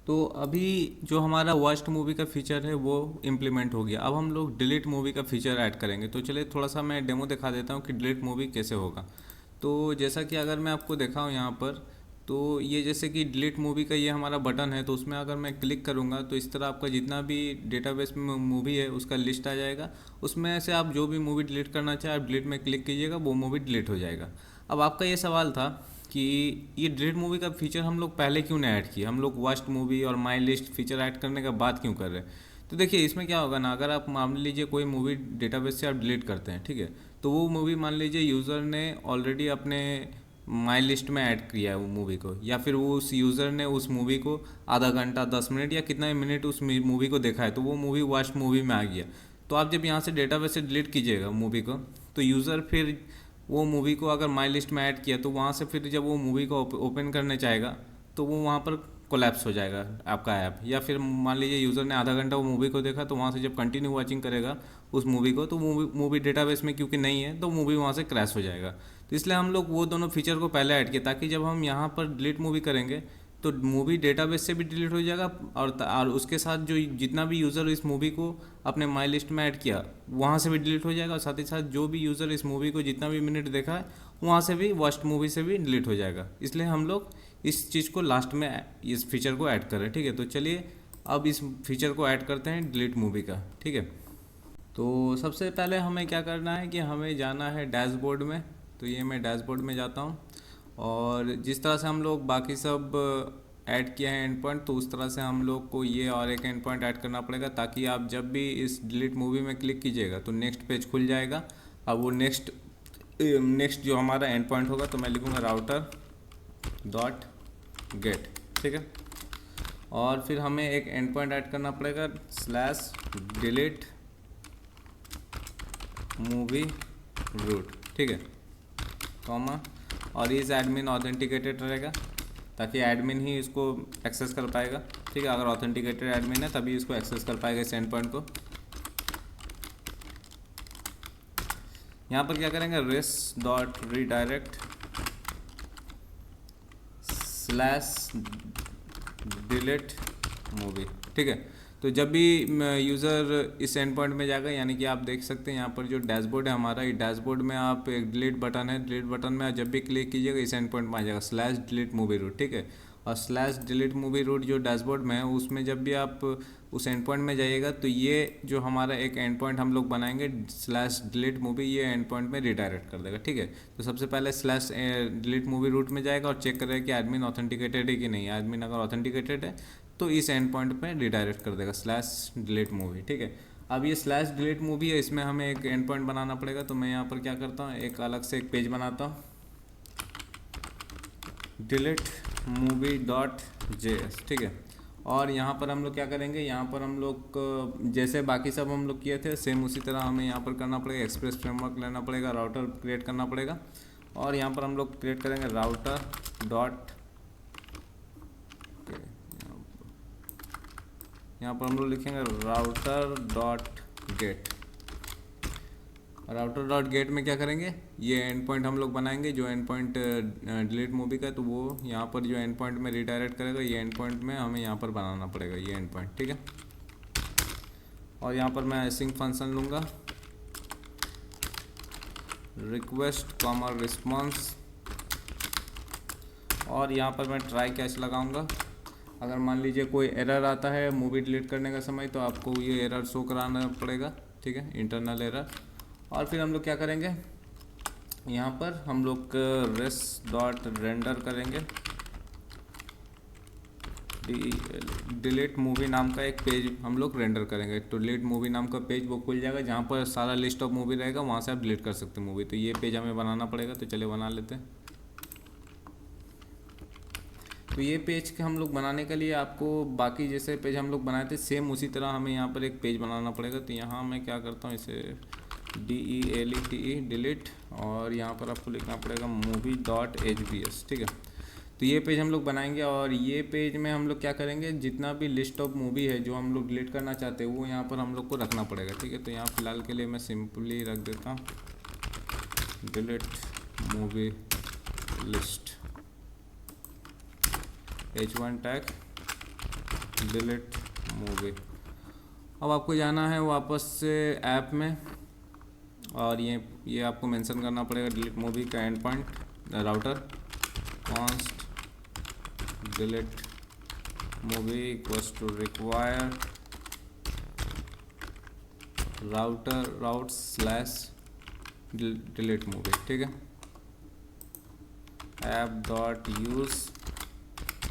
तो अभी जो हमारा वर्स्ट मूवी का फीचर है वो इम्प्लीमेंट हो गया। अब हम लोग डिलीट मूवी का फीचर ऐड करेंगे। तो चलिए थोड़ा सा मैं डेमो दिखा देता हूँ कि डिलीट मूवी कैसे होगा। तो जैसा कि अगर मैं आपको दिखाऊँ यहाँ पर, तो ये जैसे कि डिलीट मूवी का ये हमारा बटन है, तो उसमें अगर मैं क्लिक करूँगा तो इस तरह आपका जितना भी डेटाबेस में मूवी है उसका लिस्ट आ जाएगा। उसमें से आप जो भी मूवी डिलीट करना चाहे आप डिलीट में क्लिक कीजिएगा, वो मूवी डिलीट हो जाएगा। अब आपका ये सवाल था कि ये डिलीट मूवी का फीचर हम लोग पहले क्यों नहीं ऐड किए, हम लोग वर्स्ट मूवी और माई लिस्ट फीचर ऐड करने के बाद क्यों कर रहे हैं। तो देखिए इसमें क्या होगा ना, अगर आप मान लीजिए कोई मूवी डेटाबेस से आप डिलीट करते हैं, ठीक है, तो वो मूवी मान लीजिए यूज़र ने ऑलरेडी अपने माई लिस्ट में ऐड किया है वो मूवी को, या फिर वो उस यूज़र ने उस मूवी को आधा घंटा 10 मिनट या कितना ही मिनट उस मूवी को देखा है, तो वो मूवी वर्स्ट मूवी में आ गया। तो आप जब यहाँ से डेटाबेस से डिलीट कीजिएगा मूवी को, तो यूज़र फिर वो मूवी को अगर माई लिस्ट में ऐड किया तो वहाँ से फिर जब वो मूवी को ओपन करने चाहेगा तो वो वहाँ पर कोलैप्स हो जाएगा आपका ऐप। या फिर मान लीजिए यूज़र ने आधा घंटा वो मूवी को देखा, तो वहाँ से जब कंटिन्यू वॉचिंग करेगा उस मूवी को, तो मूवी डेटाबेस में क्योंकि नहीं है तो मूवी वहाँ से क्रैश हो जाएगा। तो इसलिए हम लोग वो दोनों फीचर को पहले ऐड किए, ताकि जब हम यहाँ पर डिलीट मूवी करेंगे तो मूवी डेटाबेस से भी डिलीट हो जाएगा, और उसके साथ जो जितना भी यूज़र इस मूवी को अपने माई लिस्ट में ऐड किया वहाँ से भी डिलीट हो जाएगा, और साथ ही साथ जो भी यूज़र इस मूवी को जितना भी मिनट देखा है वहाँ से भी वर्स्ट मूवी से भी डिलीट हो जाएगा। इसलिए हम लोग इस चीज़ को लास्ट में इस फीचर को ऐड करें, ठीक है। तो चलिए अब इस फीचर को ऐड करते हैं डिलीट मूवी का, ठीक है। तो सबसे पहले हमें क्या करना है कि हमें जाना है डैशबोर्ड में। तो ये मैं डैशबोर्ड में जाता हूँ, और जिस तरह से हम लोग बाकी सब ऐड किए हैं एंड पॉइंट, तो उस तरह से हम लोग को ये और एक एंड पॉइंट ऐड करना पड़ेगा, ताकि आप जब भी इस डिलीट मूवी में क्लिक कीजिएगा तो नेक्स्ट पेज खुल जाएगा। अब वो नेक्स्ट जो हमारा एंड पॉइंट होगा, तो मैं लिखूँगा राउटर डॉट गेट, ठीक है। और फिर हमें एक एंड पॉइंट ऐड करना पड़ेगा स्लैश डिलीट मूवी रूट, ठीक है, कॉमा, और इस एडमिन ऑथेंटिकेटेड रहेगा, ताकि एडमिन ही इसको एक्सेस कर पाएगा, ठीक है। अगर ऑथेंटिकेटेड एडमिन है तभी इसको एक्सेस कर पाएगा इस एंड पॉइंट को। यहाँ पर क्या करेंगे, res dot redirect slash delete movie, ठीक है। तो जब भी यूज़र इस एंड पॉइंट में जाएगा, यानी कि आप देख सकते हैं यहाँ पर जो डैशबोर्ड है हमारा, ये डैशबोर्ड में आप एक डिलीट बटन है, डिलीट बटन में जब भी क्लिक कीजिएगा इस एंड पॉइंट में आ जाएगा स्लैश डिलीट मूवी रूट, ठीक है। और स्लैश डिलीट मूवी रूट जो डैशबोर्ड में है उसमें जब भी आप उस एंड पॉइंट में जाइएगा, तो ये जो हमारा एक एंड पॉइंट हम लोग बनाएंगे स्लैश डिलीट मूवी, ये एंड पॉइंट में रिडायरेक्ट कर देगा, ठीक है। तो सबसे पहले स्लैश डिलीट मूवी रूट में जाएगा और चेक करेगा कि एडमिन ऑथेंटिकेटेड है कि नहीं। एडमिन अगर ऑथेंटिकेटेड है तो इस एंड पॉइंट पे रिडायरेक्ट कर देगा स्लैश डिलीट मूवी, ठीक है। अब ये स्लैश डिलीट मूवी है, इसमें हमें एक एंड पॉइंट बनाना पड़ेगा। तो मैं यहाँ पर क्या करता हूँ, एक अलग से एक पेज बनाता हूँ, डिलीट मूवी डॉट जेएस, ठीक है। और यहाँ पर हम लोग क्या करेंगे, यहाँ पर हम लोग जैसे बाकी सब हम लोग किए थे सेम उसी तरह हमें यहाँ पर करना पड़ेगा। एक्सप्रेस फ्रेमवर्क लेना पड़ेगा, राउटर क्रिएट करना पड़ेगा, और यहाँ पर हम लोग क्रिएट करेंगे राउटर डॉट, यहाँ पर हम लोग लिखेंगे router dot gate. Router dot gate में क्या करेंगे, ये एंड पॉइंट हम लोग बनाएंगे जो एंड पॉइंट डिलीट मूवी का, तो वो यहाँ पर जो एंड पॉइंट में रिडायरेक्ट करेगा, ये एंड पॉइंट में हमें यहाँ पर बनाना पड़ेगा ये एंड पॉइंट, ठीक है। और यहाँ पर मैं एसिंग फंक्शन लूँगा, रिक्वेस्ट कॉमर रिस्पॉन्स, और यहाँ पर मैं ट्राई कैच लगाऊंगा। अगर मान लीजिए कोई एरर आता है मूवी डिलीट करने का समय, तो आपको ये एरर शो कराना पड़ेगा, ठीक है, इंटरनल एरर। और फिर हम लोग क्या करेंगे, यहाँ पर हम लोग रेस डॉट रेंडर करेंगे डिलीट मूवी नाम का एक पेज हम लोग रेंडर करेंगे। तो डिलीट मूवी नाम का पेज वो खुल जाएगा, जहाँ पर सारा लिस्ट ऑफ मूवी रहेगा, वहाँ से आप डिलीट कर सकते हैं मूवी। तो ये पेज हमें बनाना पड़ेगा, तो चलिए बना लेते हैं। तो ये पेज के हम लोग बनाने के लिए आपको बाकी जैसे पेज हम लोग बनाए थे सेम उसी तरह हमें यहाँ पर एक पेज बनाना पड़ेगा। तो यहाँ मैं क्या करता हूँ, इसे DELETE डिलीट, और यहाँ पर आपको लिखना पड़ेगा मूवी डॉट HBS, ठीक है। तो ये पेज हम लोग बनाएंगे, और ये पेज में हम लोग क्या करेंगे, जितना भी लिस्ट ऑफ मूवी है जो हम लोग डिलीट करना चाहते हैं वो यहाँ पर हम लोग को रखना पड़ेगा, ठीक है। तो यहाँ फ़िलहाल के लिए मैं सिंपली रख देता हूँ delete movie list H1 tag, delete movie. अब आपको जाना है वापस से ऐप में, और ये आपको मेंशन करना पड़ेगा डिलीट मूवी का endpoint router const delete movie equals to require route slash delete movie. ठीक है, app dot use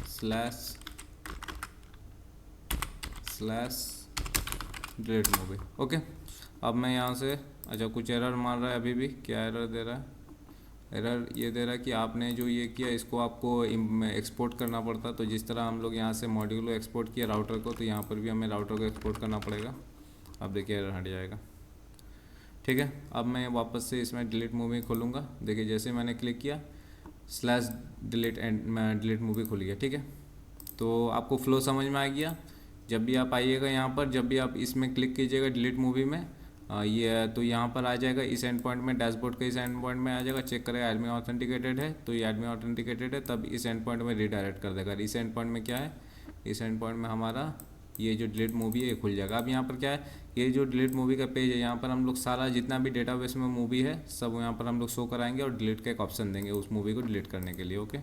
slash delete movie. Okay, अब मैं यहाँ से, अच्छा कुछ एरर मार रहा है अभी भी, क्या एरर दे रहा है? एरर ये दे रहा है कि आपने जो ये किया इसको आपको एक्सपोर्ट करना पड़ता। तो जिस तरह हम लोग यहाँ से मॉड्यूल को एक्सपोर्ट किया राउटर को, तो यहाँ पर भी हमें राउटर को एक्सपोर्ट करना पड़ेगा। अब देखिए एरर हट जाएगा। ठीक है, अब मैं वापस से इसमें डिलीट मूवी खोलूँगा। देखिए जैसे मैंने क्लिक किया slash delete and delete movie खुल गया। ठीक है, तो आपको फ्लो समझ में आ गया। जब भी आप आइएगा यहाँ पर, जब भी आप इसमें क्लिक कीजिएगा डिलीट मूवी में, ये तो यहाँ पर आ जाएगा इस एंड पॉइंट में, डैशबोर्ड के इस एंड पॉइंट में आ जाएगा। चेक करेगा एडमिन ऑथेंटिकेटेड है, तो ये एडमिन ऑथेंटिकेटेड है, तब इस एंड पॉइंट में रीडायरेक्ट कर देगा। इस एंड पॉइंट में क्या है, इस एंड पॉइंट में हमारा ये जो डिलीट मूवी है ये खुल जाएगा। अब यहाँ पर क्या है, ये जो डिलीट मूवी का पेज है, यहाँ पर हम लोग सारा जितना भी डेटाबेस में मूवी है सब यहाँ पर हम लोग शो कराएंगे, और डिलीट का एक ऑप्शन देंगे उस मूवी को डिलीट करने के लिए। ओके।